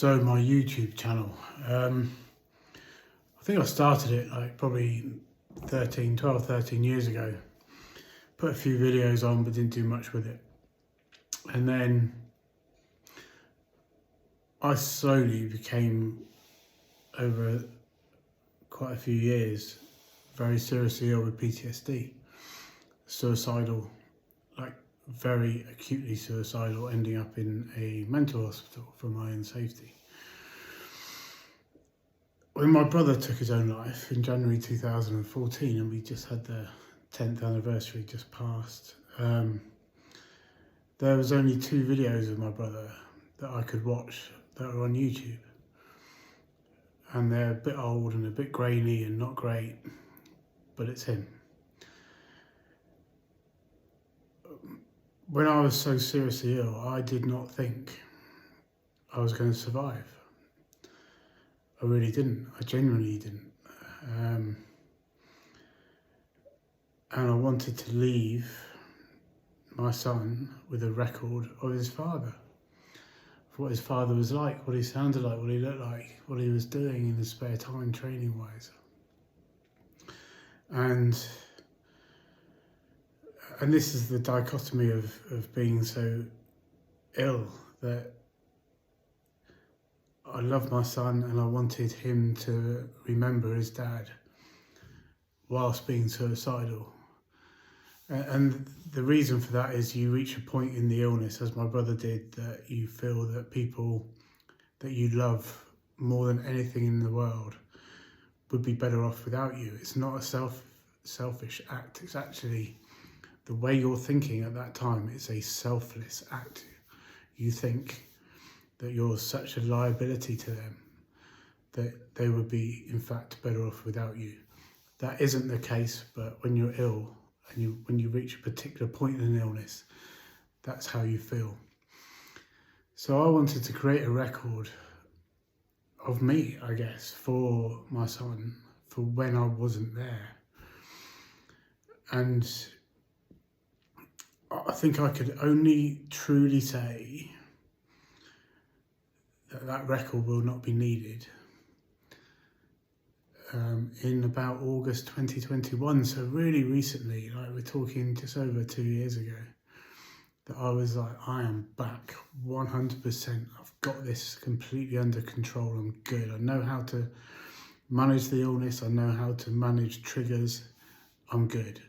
So my YouTube channel, I think I started it like probably 13 years ago. Put a few videos on but didn't do much with it. And then I slowly became, over quite a few years, very seriously ill with PTSD. Suicidal, like very acutely suicidal, ending up in a mental hospital for my own safety. When my brother took his own life in January 2014, and we just had the 10th anniversary just passed, there was only 2 videos of my brother that I could watch that are on YouTube. And they're a bit old and a bit grainy and not great, but it's him. When I was so seriously ill, I did not think I was going to survive. I really didn't. I genuinely didn't. And I wanted to leave my son with a record of his father, for what his father was like, what he sounded like, what he looked like, what he was doing in his spare time training wise. And this is the dichotomy of being so ill, that I love my son and I wanted him to remember his dad whilst being suicidal. And the reason for that is you reach a point in the illness, as my brother did, that you feel that people that you love more than anything in the world would be better off without you. It's not a selfish act. It's actually the way you're thinking at that time. It's a selfless act. You think that you're such a liability to them that they would be, in fact, better off without you. That isn't the case, but when you're ill and when you reach a particular point in an illness, that's how you feel. So I wanted to create a record of me, I guess, for my son, for when I wasn't there. And I think I could only truly say that record will not be needed in about August 2021. So really recently, like we're talking just over 2 years ago, that I was like, I am back 100%. I've got this completely under control. I'm good. I know how to manage the illness. I know how to manage triggers. I'm good.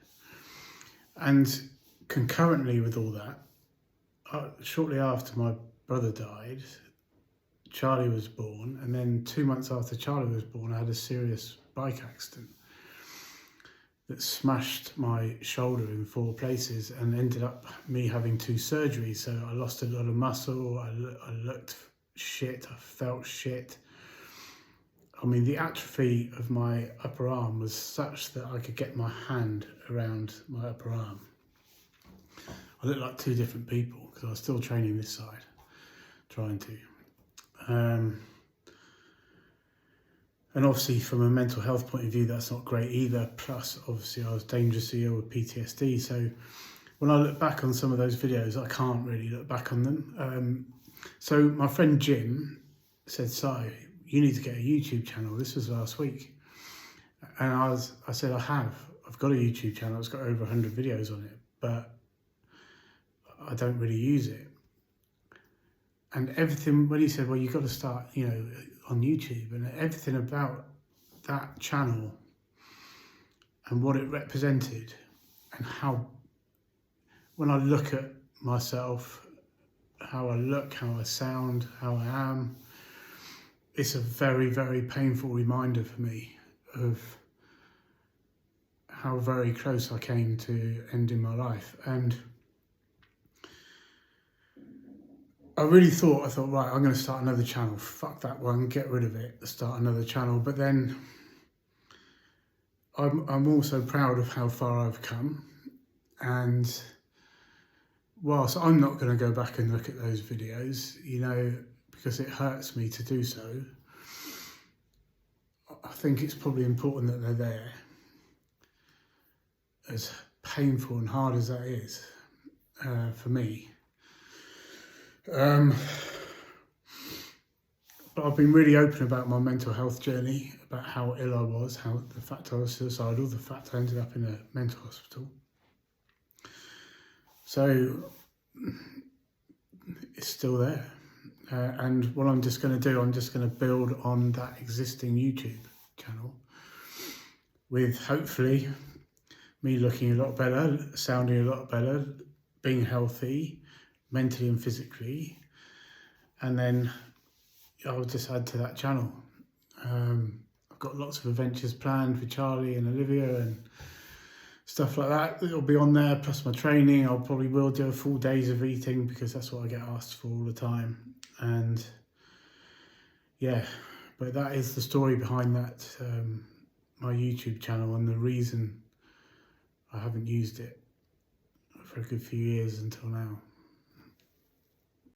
And concurrently with all that, shortly after my brother died, Charlie was born, and then 2 months after Charlie was born, I had a serious bike accident that smashed my shoulder in 4 places and ended up me having 2 surgeries. So I lost a lot of muscle, I looked shit, I felt shit. I mean, the atrophy of my upper arm was such that I could get my hand around my upper arm. I looked like 2 different people because I was still training this side, trying to. And obviously from a mental health point of view, that's not great either. Plus, obviously, I was dangerously ill with PTSD. So when I look back on some of those videos, I can't really look back on them. So my friend Jim said, Si, you need to get a YouTube channel. This was last week. And I said, I've got a YouTube channel. It's got over 100 videos on it, but I don't really use it. And everything, when he said, well, you've got to start, on YouTube, and everything about that channel and what it represented, and how, when I look at myself, how I look, how I sound, how I am, it's a very, very painful reminder for me of how very close I came to ending my life. And I thought, right, I'm going to start another channel. Fuck that one, get rid of it, start another channel. But then I'm also proud of how far I've come. And whilst I'm not going to go back and look at those videos, because it hurts me to do so, I think it's probably important that they're there. As painful and hard as that is for me. but I've been really open about my mental health journey, about how ill I was, how the fact I was suicidal, the fact I ended up in a mental hospital. So it's still there. And what I'm just going to do, I'm just going to build on that existing YouTube channel with hopefully me looking a lot better, sounding a lot better, being healthy, mentally and physically. And then I'll just add to that channel. I've got lots of adventures planned for Charlie and Olivia and stuff like that. It'll be on there, plus my training. I'll probably will do a full days of eating because that's what I get asked for all the time. And yeah, but that is the story behind that, my YouTube channel, and the reason I haven't used it for a good few years until now.